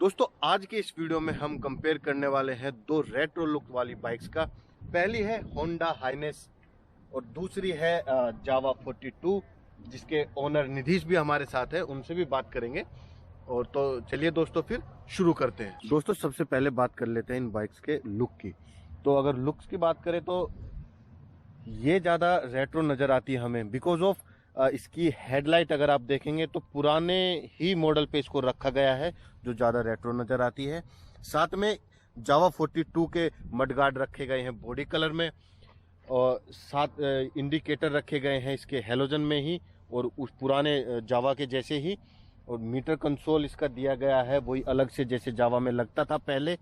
दोस्तों आज के इस वीडियो में हम कंपेयर करने वाले हैं दो रेट्रो लुक वाली बाइक्स का। पहली है होंडा हाइनेस और दूसरी है जावा 42 जिसके ओनर निधीश भी हमारे साथ है, उनसे भी बात करेंगे। और तो चलिए दोस्तों फिर शुरू करते हैं। दोस्तों सबसे पहले बात कर लेते हैं इन बाइक्स के लुक की। तो अगर लुक्स की बात करें तो ये ज़्यादा रेट्रो नज़र आती है हमें बिकॉज ऑफ इसकी हेडलाइट अगर आप देखेंगे तो पुराने ही मॉडल पे इसको रखा गया है जो ज़्यादा रेट्रो नज़र आती है। साथ में जावा 42 के मडगार्ड रखे गए हैं बॉडी कलर में और साथ इंडिकेटर रखे गए हैं इसके हेलोजन में ही और उस पुराने जावा के जैसे ही। और मीटर कंसोल इसका दिया गया है वही अलग से जैसे जावा में लगता था पहले,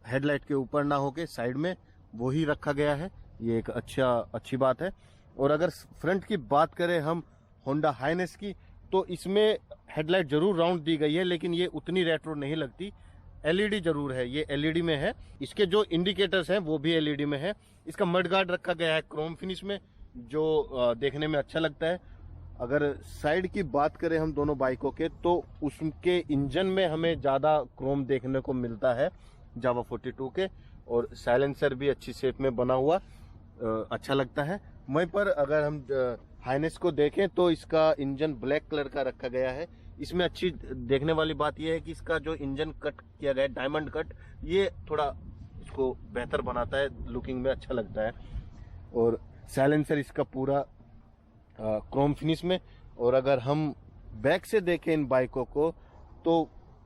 हेडलाइट के ऊपर ना होके साइड में वही रखा गया है। ये एक अच्छी बात है। और अगर फ्रंट की बात करें हम होंडा हाइनेस की तो इसमें हेडलाइट जरूर राउंड दी गई है लेकिन ये उतनी रेट्रो नहीं लगती। एलईडी जरूर है, ये एलईडी में है। इसके जो इंडिकेटर्स हैं वो भी एलईडी में है। इसका मडगार्ड रखा गया है क्रोम फिनिश में जो देखने में अच्छा लगता है। अगर साइड की बात करें हम दोनों बाइकों के तो उसके इंजन में हमें ज़्यादा क्रोम देखने को मिलता है जावा 42 के, और साइलेंसर भी अच्छी शेप में बना हुआ अच्छा लगता है। वहीं पर अगर हम हाइनेस को देखें तो इसका इंजन ब्लैक कलर का रखा गया है। इसमें अच्छी देखने वाली बात यह है कि इसका जो इंजन कट किया गया है डायमंड कट, ये थोड़ा इसको बेहतर बनाता है, लुकिंग में अच्छा लगता है। और साइलेंसर इसका पूरा क्रोम फिनिश में। और अगर हम बैक से देखें इन बाइकों को तो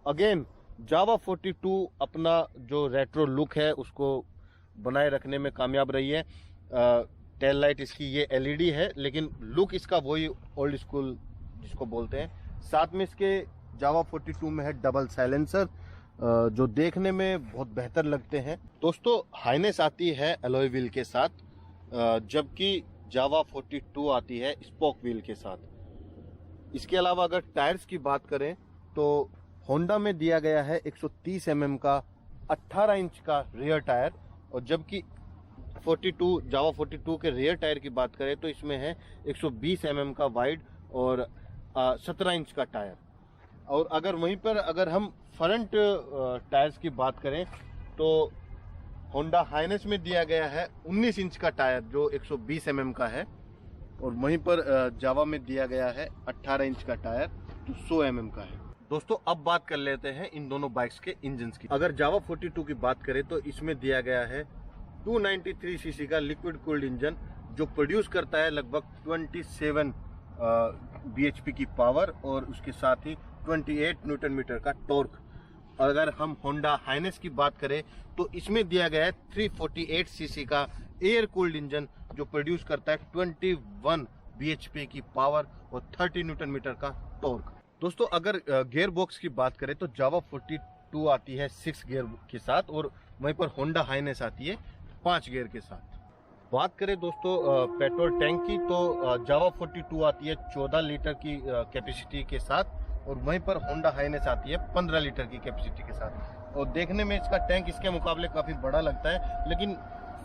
अगेन जावा 42 अपना जो रेट्रो लुक है उसको बनाए रखने में कामयाब रही है। टेल लाइट इसकी ये एलईडी है लेकिन लुक इसका वही ओल्ड स्कूल जिसको बोलते हैं। साथ में इसके जावा 42 में है डबल साइलेंसर जो देखने में बहुत बेहतर लगते हैं। दोस्तों हाइनेस आती है अलॉय व्हील के साथ जबकि जावा 42 आती है स्पोक व्हील के साथ। इसके अलावा अगर टायर्स की बात करें तो होंडा में दिया गया है 130 mm का 18 इंच का रियर टायर, और जबकि जावा 42 के रियर टायर की बात करें तो इसमें है 120 mm का वाइड और 17 इंच का टायर। और अगर वहीं पर अगर हम फ्रंट टायर्स की बात करें तो होंडा हाइनेस में दिया गया है 19 इंच का टायर जो 120 mm का है, और वहीं पर जावा में दिया गया है 18 इंच का टायर जो 100 mm का है। दोस्तों अब बात कर लेते हैं इन दोनों बाइक्स के इंजन्स की। अगर जावा 42 की बात करें तो इसमें दिया गया है 293 सीसी का लिक्विड कूल्ड इंजन जो प्रोड्यूस करता है लगभग 27 bhp की पावर और उसके साथ ही 28 न्यूटन मीटर का टॉर्क। और अगर हम होंडा हाइनेस की बात करें तो इसमें दिया गया है 348 सीसी का एयर कूल्ड इंजन जो प्रोड्यूस करता है 21 bhp की पावर और 30 न्यूटन मीटर का टॉर्क। दोस्तों अगर गियर बॉक्स की बात करें तो जावा 42 आती है 6 गियर के साथ और वहीं पर होंडा हाइनेस आती है 5 गियर के साथ। बात करें दोस्तों पेट्रोल टैंक की तो जावा 42 आती है 14 लीटर की कैपेसिटी के साथ और वहीं पर होंडा हाइनेस आती है 15 लीटर की कैपेसिटी के साथ। और देखने में इसका टैंक इसके मुकाबले काफ़ी बड़ा लगता है लेकिन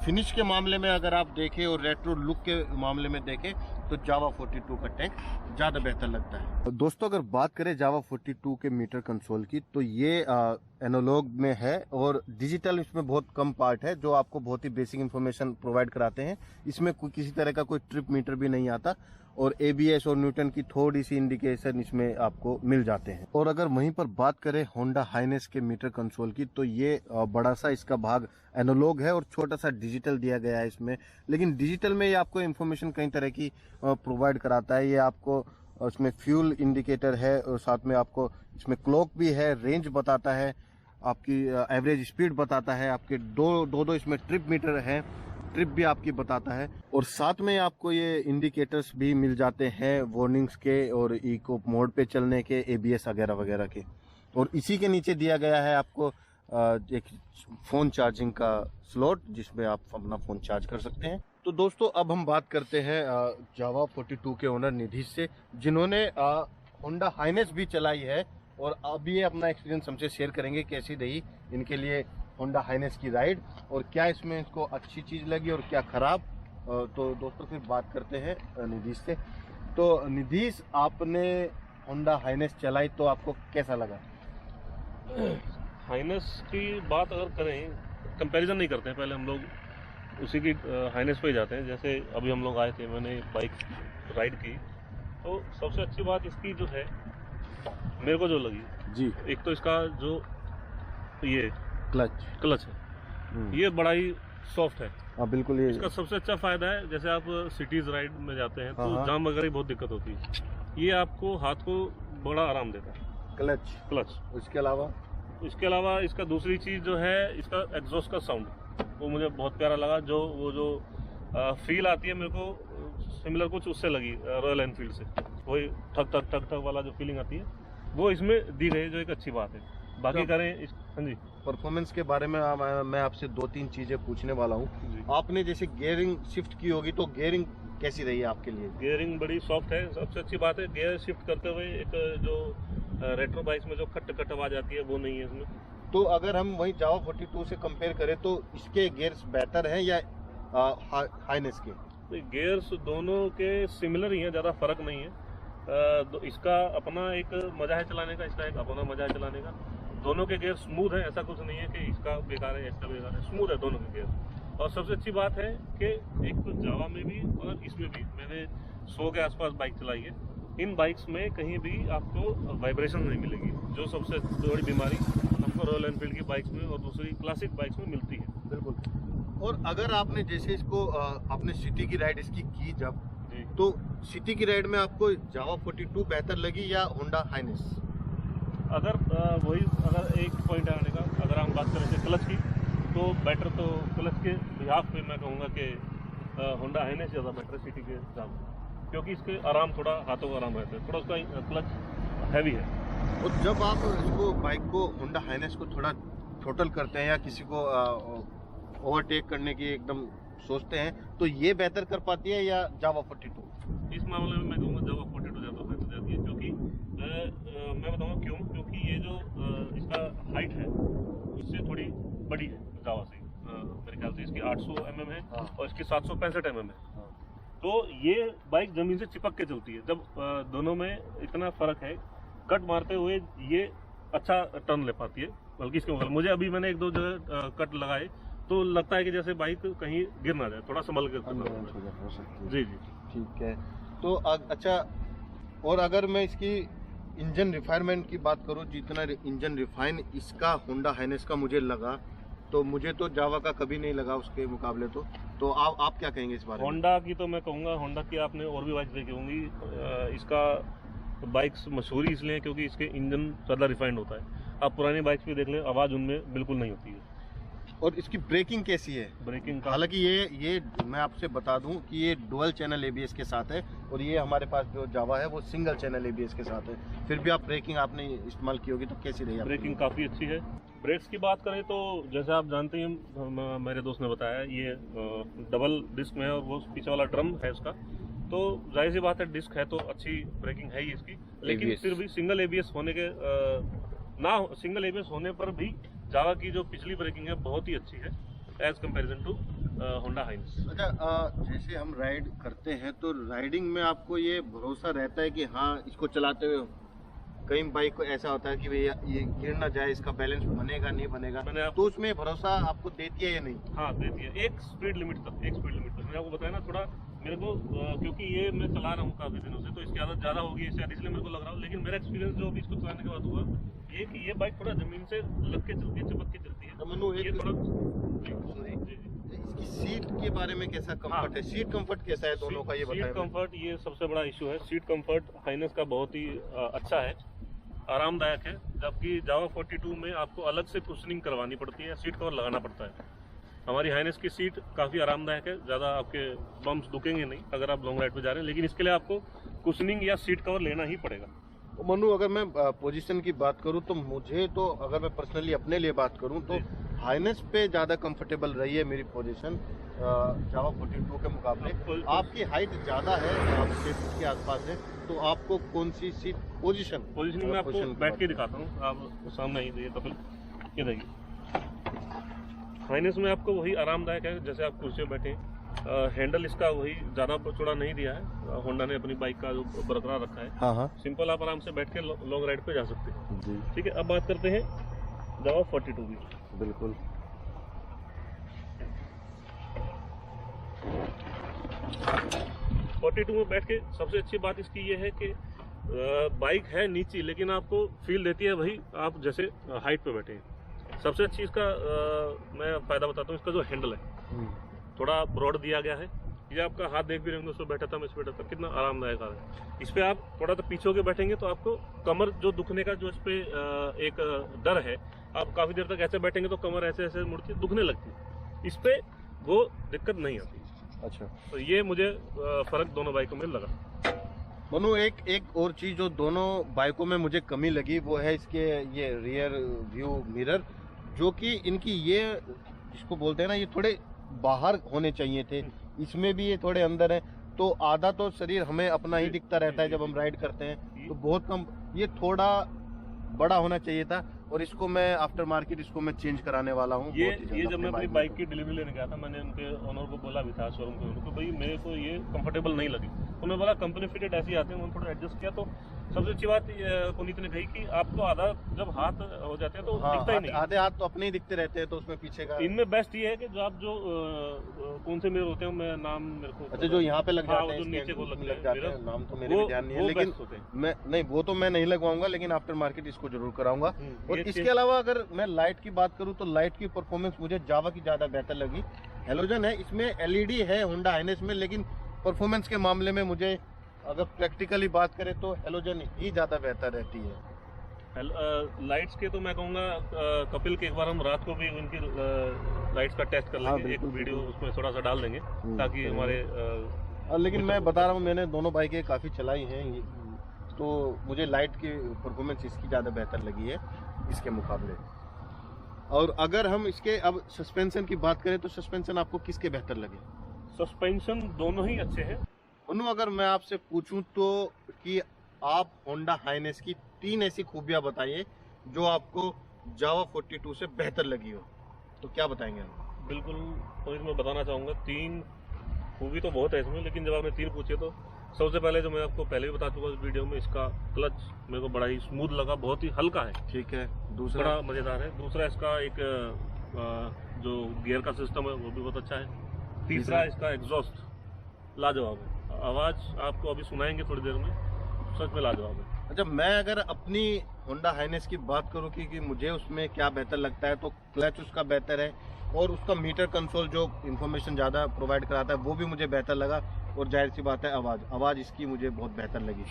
फिनिश के मामले में अगर आप देखें और रेट्रो लुक के मामले में देखें तो जावा 42 का टैंक ज़्यादा बेहतर लगता है। दोस्तों अगर बात करें जावा 42 के मीटर कंसोल की तो ये एनालॉग में है और डिजिटल इसमें बहुत कम पार्ट है जो आपको बहुत ही बेसिक इन्फॉर्मेशन प्रोवाइड कराते हैं। इसमें किसी तरह का कोई ट्रिप मीटर भी नहीं आता और एबीएस और न्यूटन की थोड़ी सी इंडिकेशन इसमें आपको मिल जाते हैं। और अगर वहीं पर बात करें होंडा हाइनेस के मीटर कंसोल की तो ये बड़ा सा इसका भाग एनालॉग है और छोटा सा डिजिटल दिया गया है इसमें। लेकिन डिजिटल में ये आपको इन्फॉर्मेशन कई तरह की प्रोवाइड कराता है। ये आपको इसमें फ्यूल इंडिकेटर है और साथ में आपको इसमें क्लॉक भी है, रेंज बताता है, आपकी एवरेज स्पीड बताता है, आपके दो इसमें ट्रिप मीटर है, ट्रिप भी आपकी बताता है। और साथ में आपको ये इंडिकेटर्स भी मिल जाते हैं वार्निंग्स के और इको मोड पे चलने के, एबीएस वगैरह वगैरह के। और इसी के नीचे दिया गया है आपको एक फ़ोन चार्जिंग का स्लॉट जिसमें आप अपना फ़ोन चार्ज कर सकते हैं। तो दोस्तों अब हम बात करते हैं जावा 42 के ओनर निधीश से जिन्होंने होंडा हाइनेस भी चलाई है और अब ये अपना एक्सपीरियंस हमसे शेयर करेंगे कैसी रही इनके लिए होंडा हाइनेस की राइड और क्या इसमें इसको अच्छी चीज़ लगी और क्या ख़राब। तो दोस्तों फिर बात करते हैं निधीश से। तो निधीश आपने होंडा हाइनेस चलाई तो आपको कैसा लगा? हाइनेस की बात अगर करें, कंपैरिजन नहीं करते हैं, पहले हम लोग उसी की हाइनेस पे ही जाते हैं। जैसे अभी हम लोग आए थे, मैंने बाइक राइड की, तो सबसे अच्छी बात इसकी जो है मेरे को जो लगी जी, एक तो इसका जो ये क्लच है ये बड़ा ही सॉफ्ट है। हाँ बिल्कुल, ये इसका सबसे अच्छा फायदा है, जैसे आप सिटीज राइड में जाते हैं तो हाँ। जाम वगैरह की बहुत दिक्कत होती है, ये आपको हाथ को बड़ा आराम देता है क्लच। इसके अलावा इसका दूसरी चीज जो है इसका एग्जॉस्ट का साउंड, वो मुझे बहुत प्यारा लगा। जो फील आती है मेरे को सिमिलर कुछ उससे लगी रॉयल एनफील्ड से, वही ठक ठक ठक ठक वाला जो फीलिंग आती है वो इसमें दी गई, जो एक अच्छी बात है। बाकी करें हाँ जी, परफॉर्मेंस के बारे में मैं आपसे 2-3 चीजें पूछने वाला हूँ। आपने जैसे गियरिंग शिफ्ट की होगी, तो गियरिंग कैसी रही है आपके लिए? गियरिंग बड़ी सॉफ्ट है, सबसे अच्छी बात है। गियर शिफ्ट करते हुए एक जो रेट्रो बाइक्स में जो खट खट आवाज आती है वो नहीं है इसमें। तो अगर हम वही जावा 42 से कंपेयर करें तो इसके गियर्स बेहतर हैं या हाइनेस के? गियर्स दोनों के सिमिलर ही हैं, ज़्यादा फर्क नहीं है। इसका अपना एक मजा है चलाने का, इसका एक अपना मजा है चलाने का। दोनों के गियर स्मूथ हैं, ऐसा कुछ नहीं है कि इसका बेकार है इसका बेकार है, स्मूथ है दोनों के गियर। और सबसे अच्छी बात है कि एक तो जावा में भी और इसमें भी मैंने 100 के आसपास बाइक चलाई है, इन बाइक्स में कहीं भी आपको वाइब्रेशन नहीं मिलेगी, जो सबसे बड़ी बीमारी हमको रॉयल एनफील्ड की बाइक्स में और दूसरी क्लासिक बाइक्स में मिलती है। बिल्कुल। और अगर आपने जैसे इसको आपने सिटी की राइड इसकी की जब, तो सिटी की राइड में आपको जावा 42 बेहतर लगी या होंडा हाइनेस? अगर अगर एक पॉइंट आने का अगर हम बात करें क्लच की, तो बेटर तो क्लच के बिहाफ पे मैं कहूँगा कि होंडा हाइनेस ज़्यादा बेटर है सिटी के हिसाब से, क्योंकि इसके आराम थोड़ा हाथों का आराम रहता है, थोड़ा उसका क्लच हैवी है। और जब आप इसको बाइक को होंडा हाइनेस को थोड़ा थ्रोटल करते हैं या किसी को ओवरटेक करने की एकदम सोचते हैं, तो ये बेहतर कर पाती है या जावा 42? इस मामले में मैं कहूँगा जावा 42 ज़्यादा बेहतर जाती है, क्योंकि मैं बताऊँगा क्यों। क्योंकि ये जो इसका हाइट है उससे थोड़ी बड़ी है जावा से, मेरे ख्याल से इसकी 800 mm है और इसकी 765 mm है। तो ये बाइक जमीन से चिपक के चलती है। जब दोनों में इतना फर्क है, कट मारते हुए ये अच्छा टर्न ले पाती है, बल्कि इसके मुकाबले मुझे अभी मैंने 1-2 जगह कट लगाए तो लगता है कि जैसे बाइक कहीं गिर ना जाए, थोड़ा संभल के करना होगा। जी ठीक है। तो अच्छा, और अगर मैं इसकी इंजन रिफाइनमेंट की बात करूं, जितना इंजन रिफाइन इसका होंडा हाइनेस का मुझे लगा, तो मुझे तो जावा का कभी नहीं लगा उसके मुकाबले। तो आप क्या कहेंगे इस बारे में? होंडा की तो मैं कहूँगा, होंडा की आपने और भी बाइक्स देखी होंगी, इसका बाइक्स मशहूरी इसलिए है क्योंकि इसके इंजन ज़्यादा रिफाइंड होता है। आप पुरानी बाइक्स पे देख लें, आवाज़ उनमें बिल्कुल नहीं होती है। और इसकी ब्रेकिंग कैसी है? ब्रेकिंग का हालांकि ये मैं आपसे बता दूं कि ये डुअल चैनल एबीएस के साथ है, और ये हमारे पास जो जावा है वो सिंगल चैनल एबीएस के साथ है। फिर भी आप ब्रेकिंग आपने इस्तेमाल की होगी, तो कैसी रही? ब्रेकिंग काफ़ी अच्छी है। ब्रेक्स की बात करें तो जैसे आप जानते हैं, मेरे दोस्त ने बताया, ये डबल डिस्क में है और वो पीछे वाला ड्रम है उसका, तो जाहिर सी बात है डिस्क है तो अच्छी ब्रेकिंग है ही इसकी। लेकिन फिर भी सिंगल एबीएस होने के सिंगल एबीएस होने पर भी जावा की जो पिछली ब्रेकिंग है बहुत ही अच्छी है as comparison to Honda Highness. अच्छा, जैसे हम राइड करते हैं तो राइडिंग में आपको ये भरोसा रहता है कि हाँ, इसको चलाते हुए कई बाइक को ऐसा होता है कि भैया ये गिर ना जाए, इसका बैलेंस बनेगा नहीं बनेगा, तो उसमें भरोसा आपको देती है या नहीं? हाँ, देती है। एक स्पीड लिमिट तक मैंने आपको बताया ना, थोड़ा मेरे को क्योंकि ये मैं चला रहा हूँ काफी दिनों से, तो इसकी आदत ज्यादा होगी शायद, इसलिए मेरे को लग रहा है। लेकिन मेरा एक्सपीरियंस जो अभी इसको चलाने के बाद हुआ ये कि ये बाइक थोड़ा जमीन से लग के चलती है, चिपक के चलती है। तो मनु ये थोड़ा इसकी सीट के बारे में कैसा कंफर्ट है? सीट कंफर्ट कैसा है दोनों का, ये बताएं। सीट कंफर्ट ये सबसे बड़ा इशू है। सीट कंफर्ट हाइनेस का बहुत ही अच्छा है, आरामदायक है, जबकि जावा 42 में आपको अलग से कुशनिंग करवानी पड़ती है, सीट कवर लगाना पड़ता है। हमारी हाइनेस की सीट काफ़ी आरामदायक है, ज़्यादा आपके बम्प्स दुखेंगे नहीं अगर आप लॉन्ग राइड पे जा रहे हैं, लेकिन इसके लिए आपको कुशनिंग या सीट कवर लेना ही पड़ेगा। मनु, अगर मैं पोजीशन की बात करूं तो मुझे तो, अगर मैं पर्सनली अपने लिए बात करूं तो हाइनेस पे ज़्यादा कंफर्टेबल रही है मेरी पोजीशन जावा 42 के मुकाबले। आपकी हाइट ज़्यादा है, आप 6 फीट के आसपास है, तो आपको कौन सी सीट पोजीशनिंग में आपको बैठ के दिखाता हूँ, आप सामने ही देखिए, तो फिर ये देखिए हाइनेस में आपको वही आरामदायक है जैसे आप कुर्सी पे बैठे हैं। हैंडल इसका वही ज़्यादा चौड़ा नहीं दिया है, होंडा ने अपनी बाइक का जो बरकरार रखा है। हाँ। सिंपल आप आराम से बैठ के लॉन्ग राइड पे जा सकते हैं। ठीक है, अब बात करते हैं जावा 42 भी। बिल्कुल। फोर्टी में बैठ के सबसे अच्छी बात इसकी ये है कि बाइक है नीचे लेकिन आपको फील देती है वही आप जैसे हाइट पे बैठे हैं। सबसे अच्छी इसका मैं फायदा बताता हूँ, इसका जो हैंडल है थोड़ा ब्रॉड दिया गया है। ये आपका हाथ देख भी रहे होंगे, उसमें बैठा था मैं इस पे बैठा था, कितना आरामदायक है। इस पे आप थोड़ा सा पीछे होके बैठेंगे तो आपको कमर जो दुखने का जो इस पे एक डर है, आप काफी देर तक ऐसे बैठेंगे तो कमर ऐसे ऐसे मुड़ती दुखने लगती है, इस पे वो दिक्कत नहीं आती। अच्छा, तो ये मुझे फर्क दोनों बाइकों में लगा। मनु एक और चीज जो दोनों बाइकों में मुझे कमी लगी वो है इसके ये रियर व्यू मिरर, जो कि इनकी ये जिसको बोलते हैं ना, ये थोड़े बाहर होने चाहिए थे, इसमें भी ये थोड़े अंदर है। तो आधा तो शरीर हमें अपना ही दिखता रहता है जब हम राइड करते हैं, तो बहुत कम, ये थोड़ा बड़ा होना चाहिए था। और इसको मैं आफ्टर मार्केट इसको मैं चेंज कराने वाला हूँ। ये जब मैं अपनी बाइक की डिलीवरी लेने गया था, मैंने उनके ओनर को बोला भी था, शोरूम के ओनर को, भाई मेरे को ये कंफर्टेबल नहीं लगी। तो मैं बोला कंपनी फिटेड ऐसे ही आते हैं, उन्होंने थोड़ा एडजस्ट किया। तो सबसे अच्छी बात पुनीत ने कही कि आपको आधा जब हाथ हो जाते हैं तो दिखता ही नहीं, आधे हाथ तो अपने ही दिखते रहते हैं, तो उसमें पीछे का इनमें बेस्ट ये है कि जो आप जो कौन से मिरर होते हैं, मैं नाम मेरे को अच्छा जो यहाँ पे लग जाते हैं, जो नीचे को लग जाते हैं, नाम तो मेरे भी ध्यान नहीं है, लेकिन मैं नहीं, वो तो मैं नहीं लगवाऊंगा, लेकिन आफ्टर मार्केट इसको जरूर कराऊंगा। और इसके अलावा अगर मैं लाइट की बात करूँ तो लाइट की परफॉर्मेंस मुझे जावा की ज्यादा बेहतर लगी। हेलोजन है, इसमें एलईडी है होंडा हाइनेस में, लेकिन परफॉर्मेंस के मामले में मुझे अगर प्रैक्टिकली बात करें तो हेलोजन ही ज्यादा बेहतर रहती है। लाइट्स के तो मैं कहूँगा कपिल के एक बार हम रात को भी उनकी लाइट्स का टेस्ट कर लेंगे, एक वीडियो उसमें थोड़ा सा डाल देंगे ताकि हमारे लेकिन मैं बता रहा हूँ, मैंने दोनों बाइकें काफ़ी चलाई हैं, तो मुझे लाइट की परफॉर्मेंस इसकी ज़्यादा बेहतर लगी है इसके मुकाबले। और अगर हम इसके अब सस्पेंशन की बात करें तो सस्पेंशन आपको किसके बेहतर लगे? सस्पेंशन दोनों ही अच्छे हैं। अगर मैं आपसे पूछूं तो कि आप होंडा हाइनेस की 3 ऐसी खूबियां बताइए जो आपको जावा 42 से बेहतर लगी हो, तो क्या बताएंगे हम? बिल्कुल, तो मैं बताना चाहूँगा 3 खूबी तो बहुत है इसमें, लेकिन जब आपने 3 पूछे तो सबसे पहले जो मैं आपको पहले भी बता चुका इस वीडियो में, इसका क्लच मेरे को बड़ा ही स्मूथ लगा, बहुत ही हल्का है। ठीक है, दूसरा बड़ा मज़ेदार है। दूसरा इसका एक जो गियर का सिस्टम है वो भी बहुत अच्छा है। तीसरा इसका एग्जॉस्ट लाजवाब है, आवाज़ आपको अभी सुनाएंगे थोड़ी देर में, सच में लाजवाब है। अच्छा, मैं अगर अपनी होंडा हाइनेस की बात करूं कि मुझे उसमें क्या बेहतर लगता है, तो क्लच उसका बेहतर है और उसका मीटर कंसोल जो इन्फॉर्मेशन ज़्यादा प्रोवाइड कराता है वो भी मुझे बेहतर लगा। और जाहिर सी बात है आवाज़ इसकी मुझे बहुत बेहतर लगी।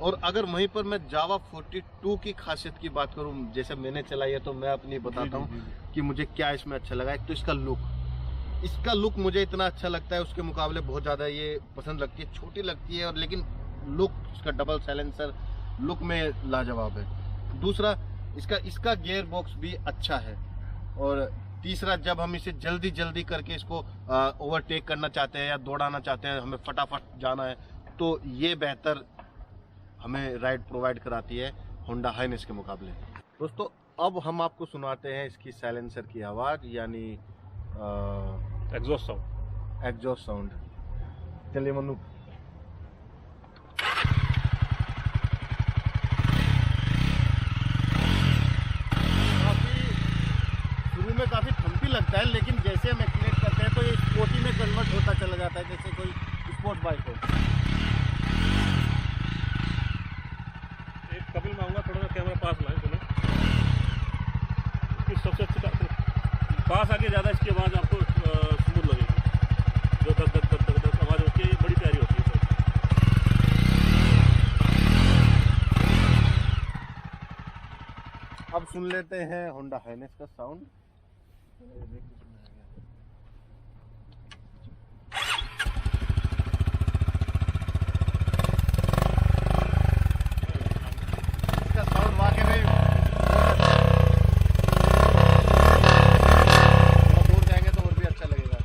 और अगर वहीं पर मैं जावा 42 की खासियत की बात करूं, जैसे मैंने चलाई है तो मैं अपनी बताता हूँ कि मुझे क्या इसमें अच्छा लगा। एक तो इसका लुक मुझे इतना अच्छा लगता है, उसके मुकाबले बहुत ज़्यादा ये पसंद लगती है। छोटी लगती है और लेकिन लुक इसका डबल साइलेंसर लुक में लाजवाब है। दूसरा इसका गियर बॉक्स भी अच्छा है। और तीसरा, जब हम इसे जल्दी करके इसको ओवरटेक करना चाहते हैं या दौड़ाना चाहते हैं, हमें फटाफट जाना है, तो ये बेहतर हमें राइड प्रोवाइड कराती है होंडा हाइनेस के मुकाबले। दोस्तों, अब हम आपको सुनाते हैं इसकी साइलेंसर की आवाज़, यानी एग्जॉस्ट साउंड। चलिए मनु। शुरू में काफी थम्पी लगता है, लेकिन जैसे हम एक्सीलेट करते हैं तो ये स्पोर्टी में कन्वर्ट होता चला जाता है, जैसे कोई स्पोर्ट बाइक हो। एक कपिल मांगूंगा थोड़ा सा कैमरा पास लाए तुम्हें, इसकी सबसे अच्छी बात पास आके ज़्यादा इसकी आवाज़ आपको स्मूथ लगेगी, जो धक धक धक धक धक आवाज़ होती है, ये बड़ी प्यारी होती है। अब सुन लेते हैं होंडा हाइनेस का साउंड। इसका साउंड वाकई में दूर जाएंगे तो और भी अच्छा लगेगा।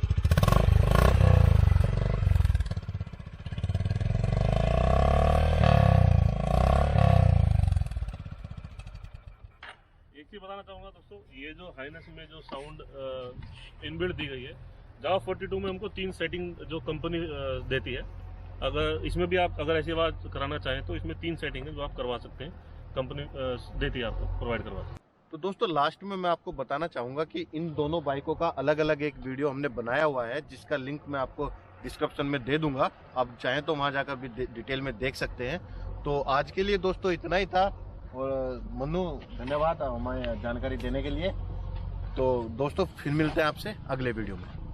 एक चीज़ बताना चाहूँगा दोस्तों, ये जो हाइनेस में जो साउंड इनबिल्ट दी गई है, जावा 42 में हमको 3 सेटिंग जो कंपनी देती है। अगर इसमें भी आप अगर ऐसी आवाज़ कराना चाहें तो इसमें 3 सेटिंग है जो आप करवा सकते हैं, कंपनी देती है आपको, प्रोवाइड करवाती है। तो दोस्तों लास्ट में मैं आपको बताना चाहूँगा कि इन दोनों बाइकों का अलग अलग एक वीडियो हमने बनाया हुआ है, जिसका लिंक मैं आपको डिस्क्रिप्शन में दे दूंगा। आप चाहें तो वहाँ जाकर भी डिटेल में देख सकते हैं। तो आज के लिए दोस्तों इतना ही था, और मनु धन्यवाद हमें जानकारी देने के लिए। तो दोस्तों फिर मिलते हैं आपसे अगले वीडियो में।